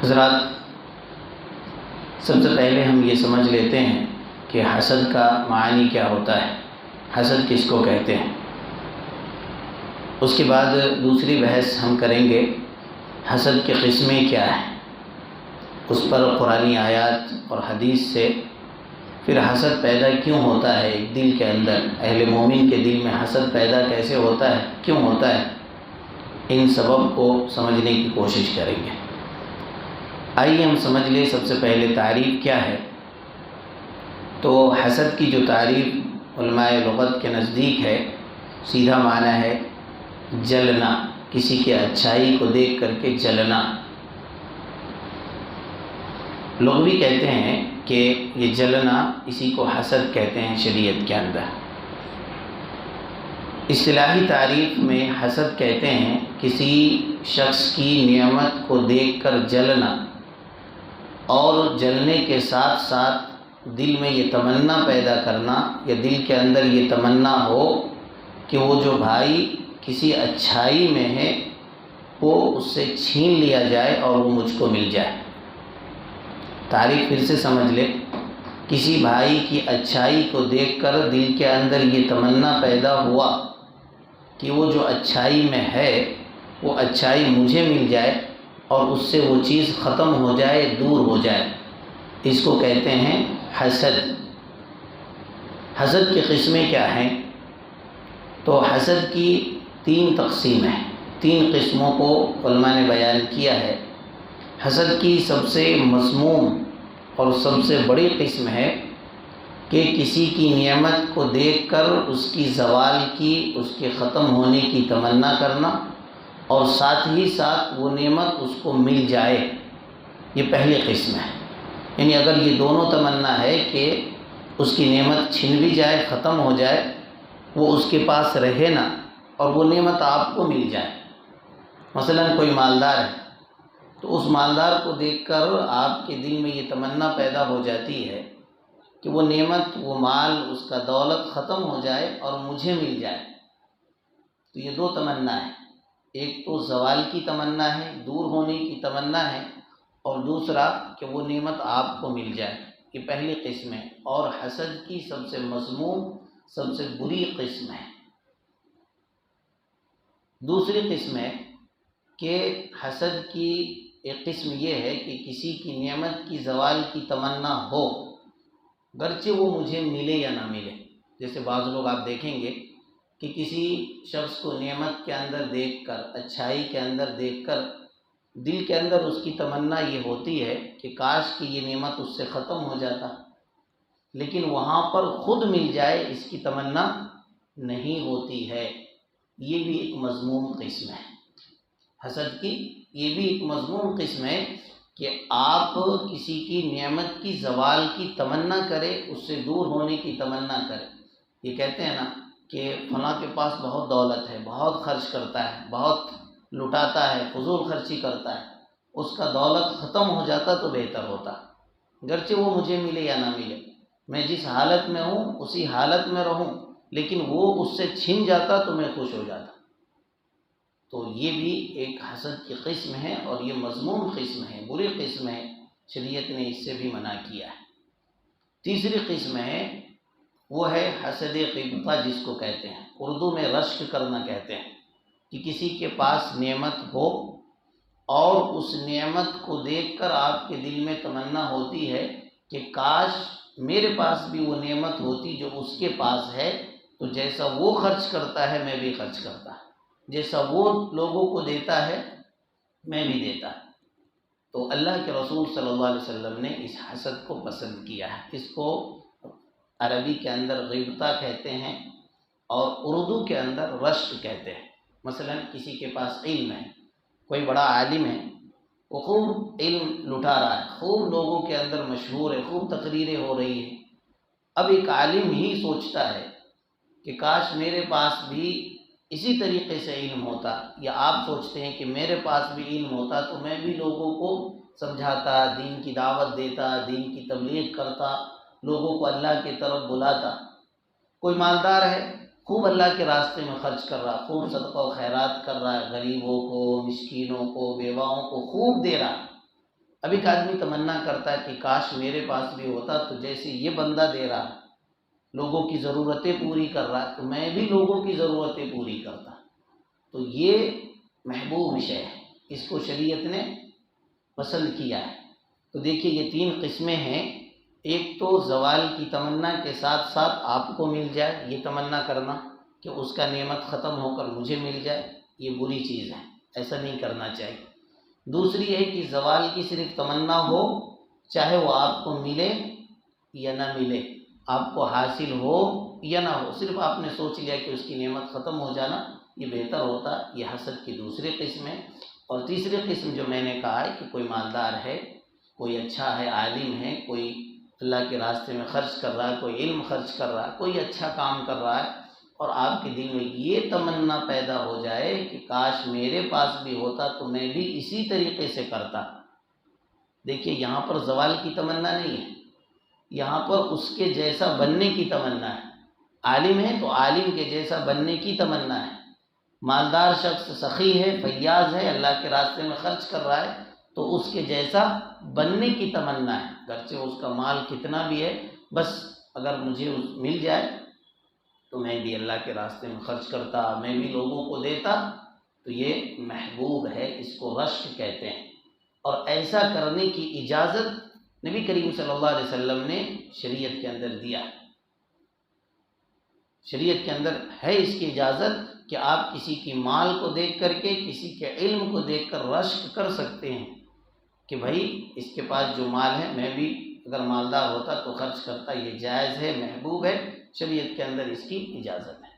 हज़रात, सबसे पहले हम ये समझ लेते हैं कि हसद का मानी क्या होता है, हसद किसको कहते हैं। उसके बाद दूसरी बहस हम करेंगे हसद की किस्में क्या हैं, उस पर कुरानी आयत और हदीस से। फिर हसद पैदा क्यों होता है एक दिल के अंदर, अहले मोमिन के दिल में हसद पैदा कैसे होता है, क्यों होता है, इन सबब को समझने की कोशिश करेंगे। आइए हम समझ लें सबसे पहले तारीफ़ क्या है। तो हसद की जो तारीफ़ उलमाए लुग़त के नज़दीक है, सीधा माना है जलना, किसी के अच्छाई को देख करके जलना। लोग भी कहते हैं कि ये जलना, इसी को हसद कहते हैं शरीयत के अंदर। इस्तिलाही तारीफ़ में हसद कहते हैं किसी शख्स की नियमत को देखकर जलना, और जलने के साथ साथ दिल में ये तमन्ना पैदा करना, या दिल के अंदर ये तमन्ना हो कि वो जो भाई किसी अच्छाई में है वो उससे छीन लिया जाए और वो मुझको मिल जाए। तारीफ़ फिर से समझ ले, किसी भाई की अच्छाई को देखकर दिल के अंदर ये तमन्ना पैदा हुआ कि वो जो अच्छाई में है वो अच्छाई मुझे मिल जाए और उससे वो चीज़ ख़त्म हो जाए, दूर हो जाए, इसको कहते हैं हसद। हसद की किस्में क्या हैं? तो हसद की 3 तकसीम है, 3 किस्मों को उलमा ने बयान किया है। हसद की सबसे मज़मूम और सबसे बड़ी किस्म है कि किसी की नियमत को देखकर उसकी ज़वाल की, उसके ख़त्म होने की तमन्ना करना, और साथ ही साथ वो नेमत उसको मिल जाए। ये पहली किस्म है। यानी अगर ये दोनों तमन्ना है कि उसकी नेमत छिन भी जाए, ख़त्म हो जाए, वो उसके पास रहे ना, और वो नेमत आपको मिल जाए। मसलन कोई मालदार है, तो उस मालदार को देखकर आपके दिल में ये तमन्ना पैदा हो जाती है कि वो नेमत, वो माल, उसका दौलत ख़त्म हो जाए और मुझे मिल जाए। तो ये 2 तमन्ना है, एक तो ज़वाल की तमन्ना है, दूर होने की तमन्ना है, और दूसरा कि वो नेमत आपको मिल जाए। ये पहली किस्म है, और हसद की सबसे मज़मूम, सबसे बुरी किस्म है। दूसरी किस्म है कि हसद की एक किस्म ये है कि किसी की नेमत की ज़वाल की तमन्ना हो, गरचे वो मुझे मिले या ना मिले। जैसे बाज़ लोग आप देखेंगे कि किसी शख्स को नेमत के अंदर देखकर, अच्छाई के अंदर देखकर, दिल के अंदर उसकी तमन्ना ये होती है कि काश कि ये नेमत उससे ख़त्म हो जाता, लेकिन वहाँ पर ख़ुद मिल जाए, इसकी तमन्ना नहीं होती है। ये भी एक मज़मूम किस्म है हसद की। ये भी एक मज़मूम किस्म है कि आप किसी की नेमत की ज़वाल की तमन्ना करें, उससे दूर होने की तमन्ना करें। ये कहते हैं ना कि फलां के पास बहुत दौलत है, बहुत खर्च करता है, बहुत लुटाता है, फजूल खर्ची करता है, उसका दौलत ख़त्म हो जाता तो बेहतर होता। गरचे वो मुझे मिले या ना मिले, मैं जिस हालत में हूँ उसी हालत में रहूँ, लेकिन वो उससे छिन जाता तो मैं खुश हो जाता। तो ये भी एक हसद की किस्म है, और ये मज़मूम किस्म है, बुरी किस्म है, शरीयत ने इससे भी मना किया है। तीसरी किस्म है, वो है हसद ग़िबता, जिसको कहते हैं, उर्दू में रश्क करना कहते हैं, कि किसी के पास नेमत हो और उस नेमत को देखकर आपके दिल में तमन्ना होती है कि काश मेरे पास भी वो नेमत होती जो उसके पास है, तो जैसा वो खर्च करता है मैं भी खर्च करता, जैसा वो लोगों को देता है मैं भी देता। तो अल्लाह के रसूल सल्लल्लाहु अलैहि वसल्लम ने इस हसद को पसंद किया है। इसको अरबी के अंदर ग़िबता कहते हैं और उर्दू के अंदर रश्क कहते हैं। मसलन किसी के पास इल्म है, कोई बड़ा आलिम है, वो खूब इल्म लुटा रहा है, खूब लोगों के अंदर मशहूर है, खूब तकरीरें हो रही है। अब एक आलिम ही सोचता है कि काश मेरे पास भी इसी तरीके से इल्म होता, या आप सोचते हैं कि मेरे पास भी इल्म होता तो मैं भी लोगों को समझाता, दीन की दावत देता, दीन की तबलीग करता, लोगों को अल्लाह की तरफ बुलाता। कोई मालदार है, खूब अल्लाह के रास्ते में खर्च कर रहा, खूब सदका व खैरात कर रहा है, गरीबों को, मिस्कीनों को, बेवाओं को खूब दे रहा, अब एक आदमी तमन्ना करता है कि काश मेरे पास भी होता, तो जैसे ये बंदा दे रहा है, लोगों की ज़रूरतें पूरी कर रहा है, तो मैं भी लोगों की ज़रूरतें पूरी करता। तो ये महबूब विषय है, इसको शरीयत ने पसंद किया है। तो देखिए ये 3 किस्में हैं। एक तो ज़वाल की तमन्ना के साथ साथ आपको मिल जाए, ये तमन्ना करना कि उसका नेमत ख़त्म होकर मुझे मिल जाए, ये बुरी चीज़ है, ऐसा नहीं करना चाहिए। दूसरी है कि ज़वाल की सिर्फ तमन्ना हो, चाहे वो आपको मिले या ना मिले, आपको हासिल हो या ना हो, सिर्फ आपने सोच लिया कि उसकी नेमत ख़त्म हो जाना ये बेहतर होता। ये हसद की दूसरी किस्म है। और तीसरी किस्म जो मैंने कहा है कि कोई मालदार है, कोई अच्छा है, आलिम है, कोई अल्लाह के रास्ते में खर्च कर रहा है, कोई इल्म खर्च कर रहा है, कोई अच्छा काम कर रहा है, और आपके दिल में ये तमन्ना पैदा हो जाए कि काश मेरे पास भी होता तो मैं भी इसी तरीके से करता। देखिए यहाँ पर ज़वाल की तमन्ना नहीं है, यहाँ पर उसके जैसा बनने की तमन्ना है। आलिम है तो आलिम के जैसा बनने की तमन्ना है। मालदार शख्स सखी है, फैयाज है, अल्लाह के रास्ते में खर्च कर रहा है, तो उसके जैसा बनने की तमन्ना है। गर्चे उसका माल कितना भी है, बस अगर मुझे मिल जाए तो मैं भी अल्लाह के रास्ते में खर्च करता, मैं भी लोगों को देता। तो ये महबूब है, इसको रश्क कहते हैं। और ऐसा करने की इजाज़त नबी करीम सल्लल्लाहु अलैहि वसल्लम ने शरीयत के अंदर दिया। शरीयत के अंदर है इसकी इजाज़त कि आप किसी की माल को देख करके, किसी के इल्म को देख कर रश्क कर सकते हैं कि भाई इसके पास जो माल है, मैं भी अगर मालदार होता तो खर्च करता। ये जायज़ है, महबूब है, शरीयत के अंदर इसकी इजाज़त है।